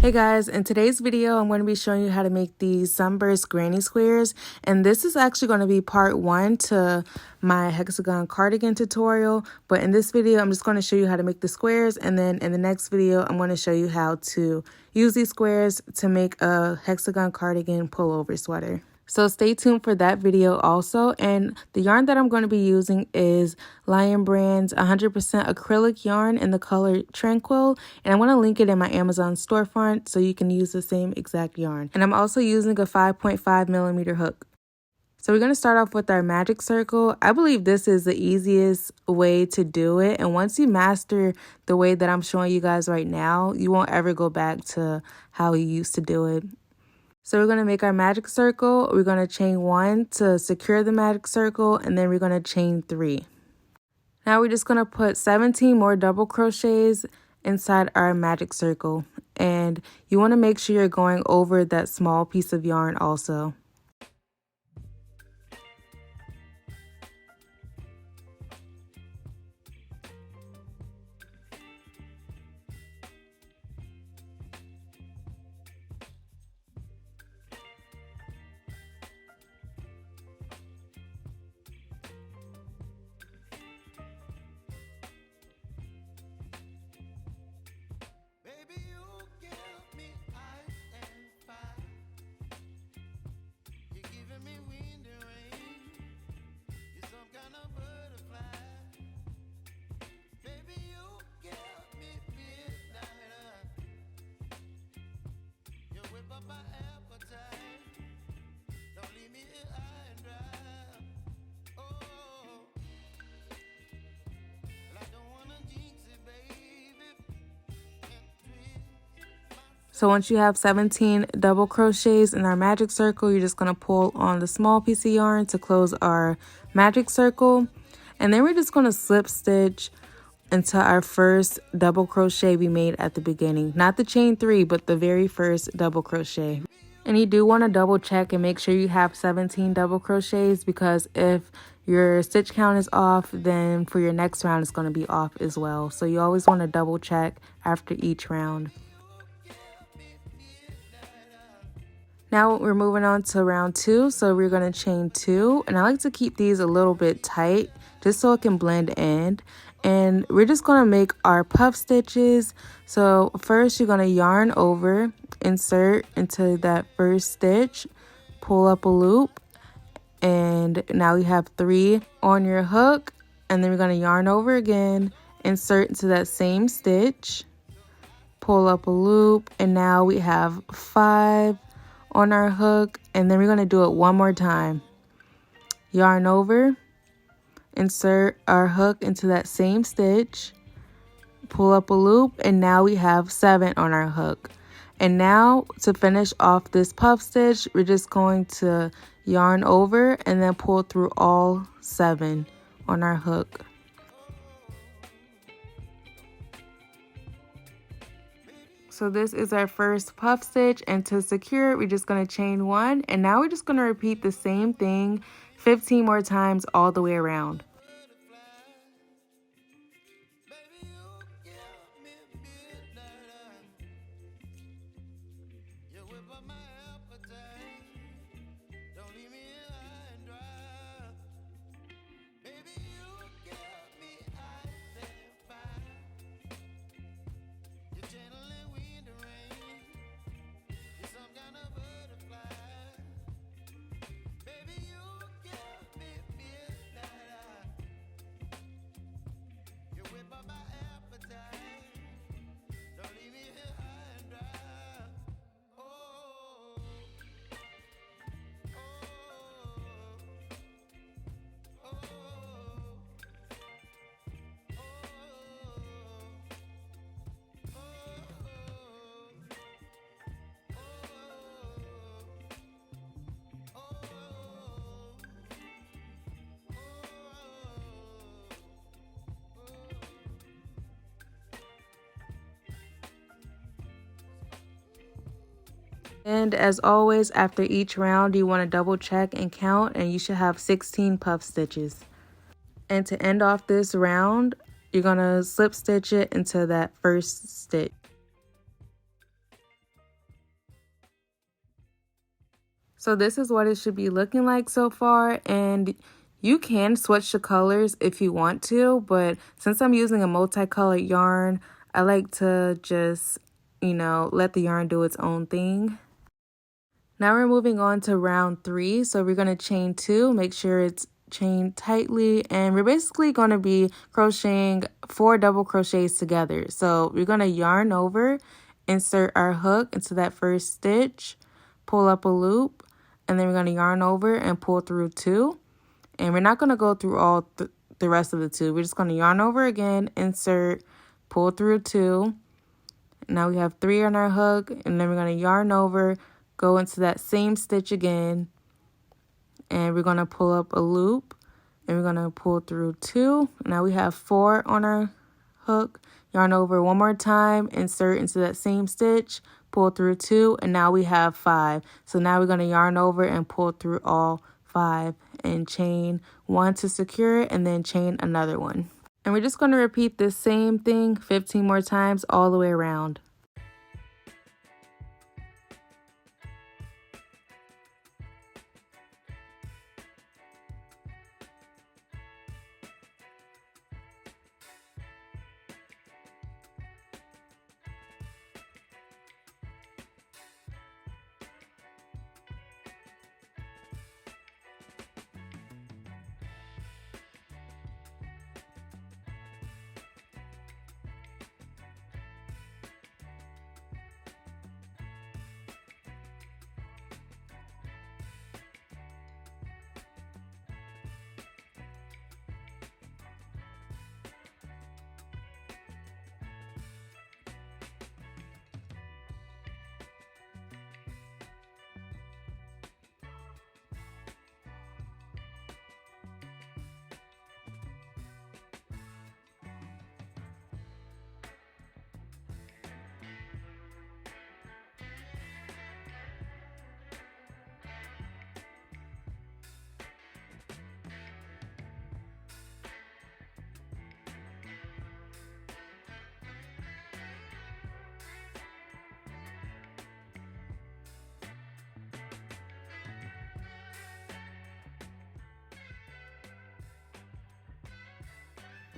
Hey guys, in today's video I'm going to be showing you how to make these Sunburst granny squares, and this is actually going to be part 1 to my Hexagon cardigan tutorial. But in this video I'm just going to show you how to make the squares, and then in the next video I'm going to show you how to use these squares to make a Hexagon cardigan pullover sweater. So stay tuned for that video also. And the yarn that I'm going to be using is Lion Brand's 100% acrylic yarn in the color Tranquil. And I'm going to link it in my Amazon storefront so you can use the same exact yarn. And I'm also using a 5.5mm hook. So we're going to start off with our magic circle. I believe this is the easiest way to do it. And once you master the way that I'm showing you guys right now, you won't ever go back to how you used to do it. So we're going to make our magic circle. We're going to chain 1 to secure the magic circle, and then we're going to chain 3. Now we're just going to put 17 more double crochets inside our magic circle. And you want to make sure you're going over that small piece of yarn also. So once you have 17 double crochets in our magic circle, you're just going to pull on the small piece of yarn to close our magic circle. And then we're just going to slip stitch into our first double crochet we made at the beginning. Not the chain 3, but the very first double crochet. And you do want to double check and make sure you have 17 double crochets, because if your stitch count is off, then for your next round it's going to be off as well. So you always want to double check after each round. Now we're moving on to round 2, so we're going to chain 2, and I like to keep these a little bit tight just so it can blend in. And we're just going to make our puff stitches. So first you're going to yarn over, insert into that first stitch, pull up a loop, and now you have 3 on your hook, and then we're going to yarn over again, insert into that same stitch, pull up a loop, and now we have 5 on our hook, and then we're going to do it one more time. Yarn over, insert our hook into that same stitch, pull up a loop, and now we have 7 on our hook. And now to finish off this puff stitch, we're just going to yarn over and then pull through all 7 on our hook. So this is our first puff stitch, and to secure it, we're just going to chain 1, and now we're just going to repeat the same thing 15 more times all the way around. And as always, after each round, you want to double check and count, and you should have 16 puff stitches. And to end off this round, you're going to slip stitch it into that first stitch. So this is what it should be looking like so far, and you can switch the colors if you want to, but since I'm using a multicolored yarn, I like to just, let the yarn do its own thing. Now we're moving on to round 3, so we're going to chain 2, make sure it's chained tightly, and we're basically going to be crocheting 4 double crochets together. So we're going to yarn over, insert our hook into that first stitch, pull up a loop, and then we're going to yarn over and pull through 2. And we're not going to go through all the rest of the 2. We're just going to yarn over again, insert, pull through 2. Now we have 3 on our hook, and then we're going to yarn over, go into that same stitch again, and we're going to pull up a loop, and we're going to pull through 2. Now we have 4 on our hook, yarn over one more time, insert into that same stitch, pull through 2, and now we have 5. So now we're going to yarn over and pull through all 5 and chain 1 to secure it, and then chain another one. And we're just going to repeat this same thing 15 more times all the way around.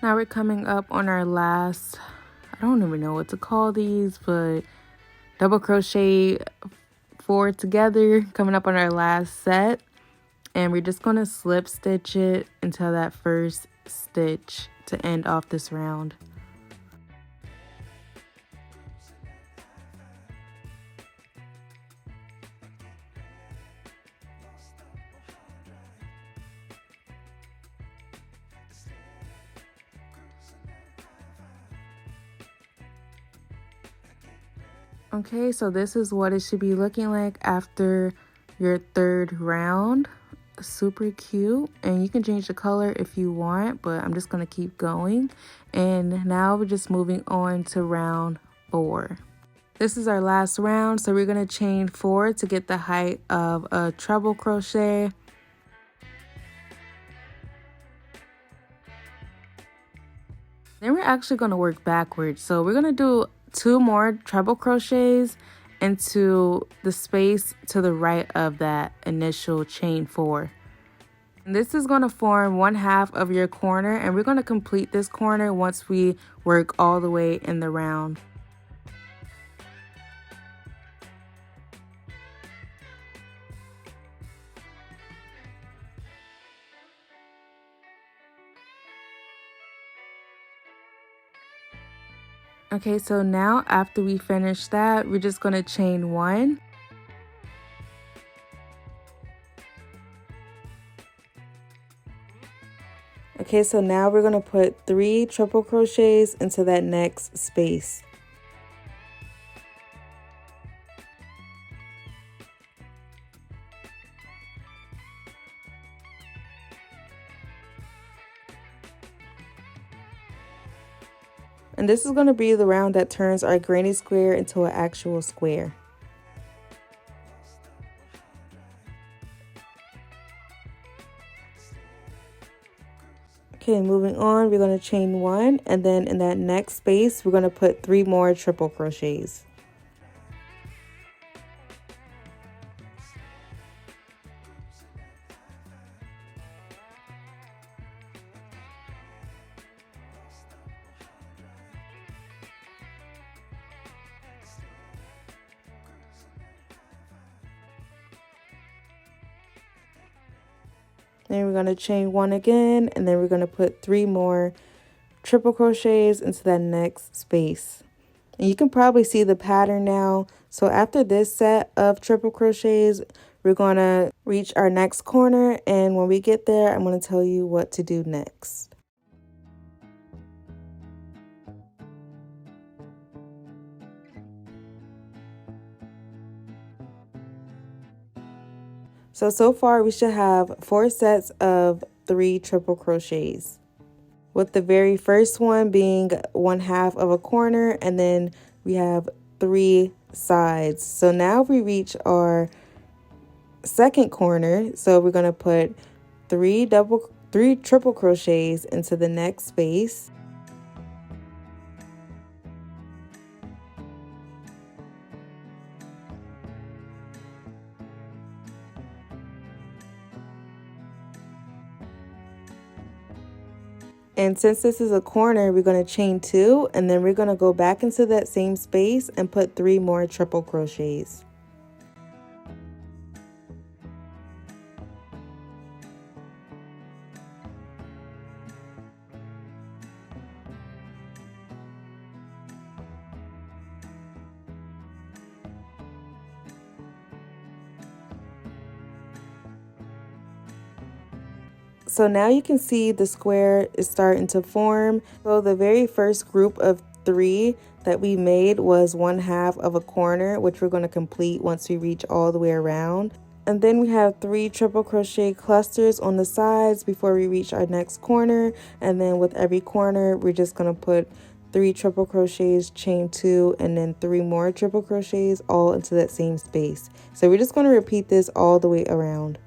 Now we're coming up on our last, I don't even know what to call these, but double crochet 4 together, coming up on our last set. And we're just going to slip stitch it until that first stitch to end off this round. Okay, so this is what it should be looking like after your 3rd round. Super cute, and you can change the color if you want, but I'm just going to keep going. And now we're just moving on to round 4. This is our last round, so we're going to chain 4 to get the height of a treble crochet. Then we're actually going to work backwards, so we're going to do 2 more treble crochets into the space to the right of that initial chain 4. And this is going to form 1/2 of your corner, and we're going to complete this corner once we work all the way in the round. Okay, so now after we finish that, we're just going to chain 1. Okay, so now we're going to put 3 triple crochets into that next space. And this is going to be the round that turns our granny square into an actual square. Okay, moving on, we're going to chain 1, and then in that next space, we're going to put 3 more triple crochets. Then we're going to chain 1 again, and then we're going to put 3 more triple crochets into that next space. And you can probably see the pattern now. So after this set of triple crochets, we're going to reach our next corner, and when we get there, I'm going to tell you what to do next. So far we should have 4 sets of 3 triple crochets, with the very first one being 1/2 of a corner, and then we have 3 sides. So now we reach our second corner, so we're going to put 3 triple crochets into the next space. And since this is a corner, we're going to chain 2, and then we're going to go back into that same space and put 3 more triple crochets. So now you can see the square is starting to form. So the very first group of 3 that we made was 1/2 of a corner, which we're going to complete once we reach all the way around. And then we have 3 triple crochet clusters on the sides before we reach our next corner. And then with every corner, we're just going to put 3 triple crochets, chain 2, and then 3 more triple crochets all into that same space. So we're just going to repeat this all the way around.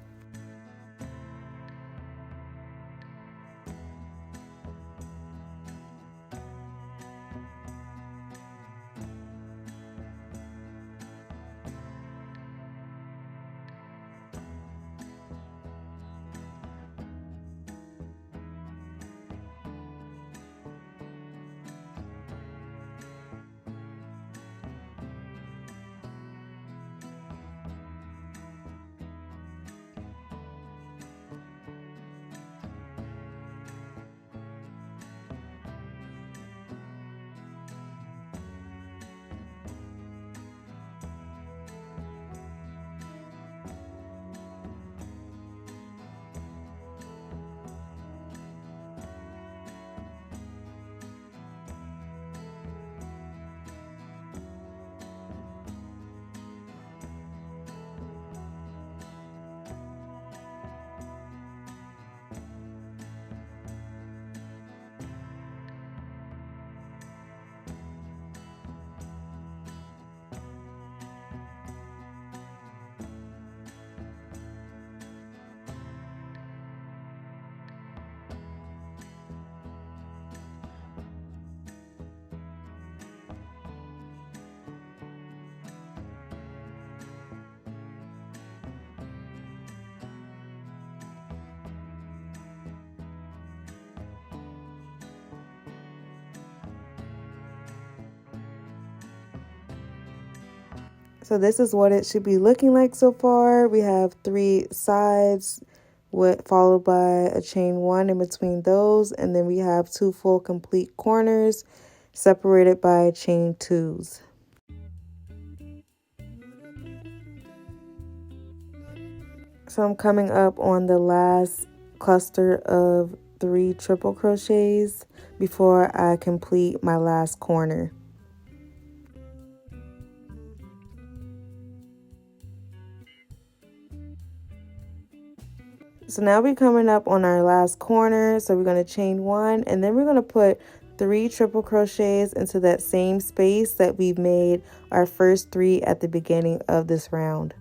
So this is what it should be looking like so far. We have 3 sides followed by a chain 1 in between those, and then we have 2 full complete corners separated by chain 2s. So I'm coming up on the last cluster of 3 triple crochets before I complete my last corner. So now we're coming up on our last corner, so we're going to chain 1, and then we're going to put 3 triple crochets into that same space that we've made our first 3 at the beginning of this round.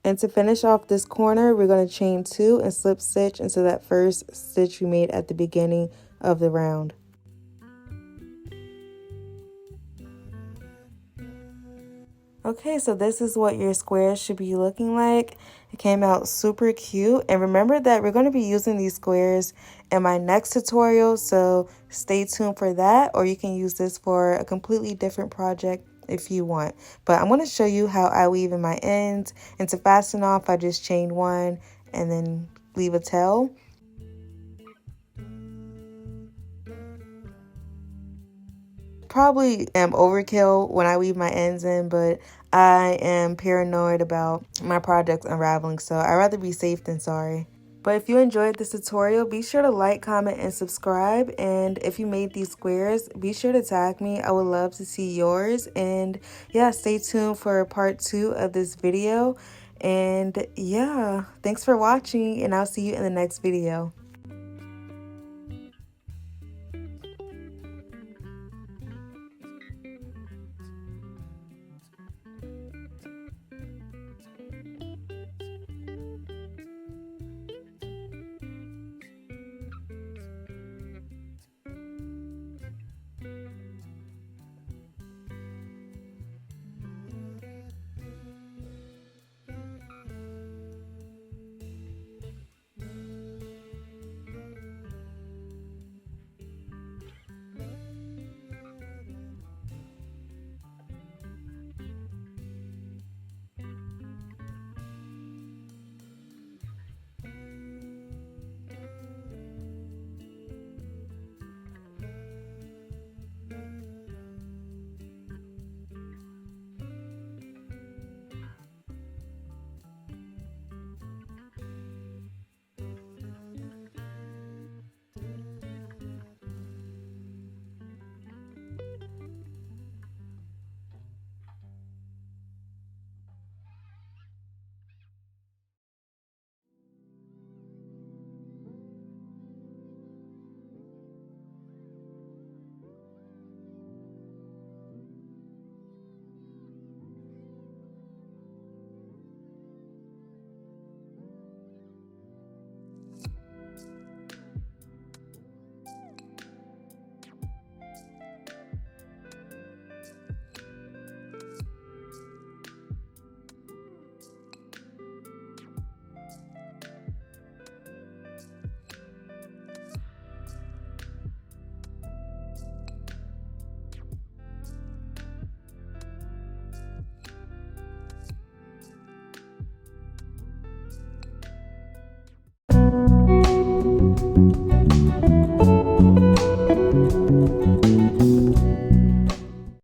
And to finish off this corner, we're going to chain 2 and slip stitch into that first stitch we made at the beginning of the round. Okay, so this is what your square should be looking like. It came out super cute. And remember that we're going to be using these squares in my next tutorial, so stay tuned for that, or you can use this for a completely different project if you want. But I'm going to show you how I weave in my ends, and to fasten off I just chain one and then leave a tail. Probably am overkill when I weave my ends in, but I am paranoid about my projects unraveling, so I'd rather be safe than sorry. But if you enjoyed this tutorial, be sure to like, comment, and subscribe. And if you made these squares, be sure to tag me. I would love to see yours. And yeah, stay tuned for part 2 of this video. And yeah, thanks for watching, and I'll see you in the next video.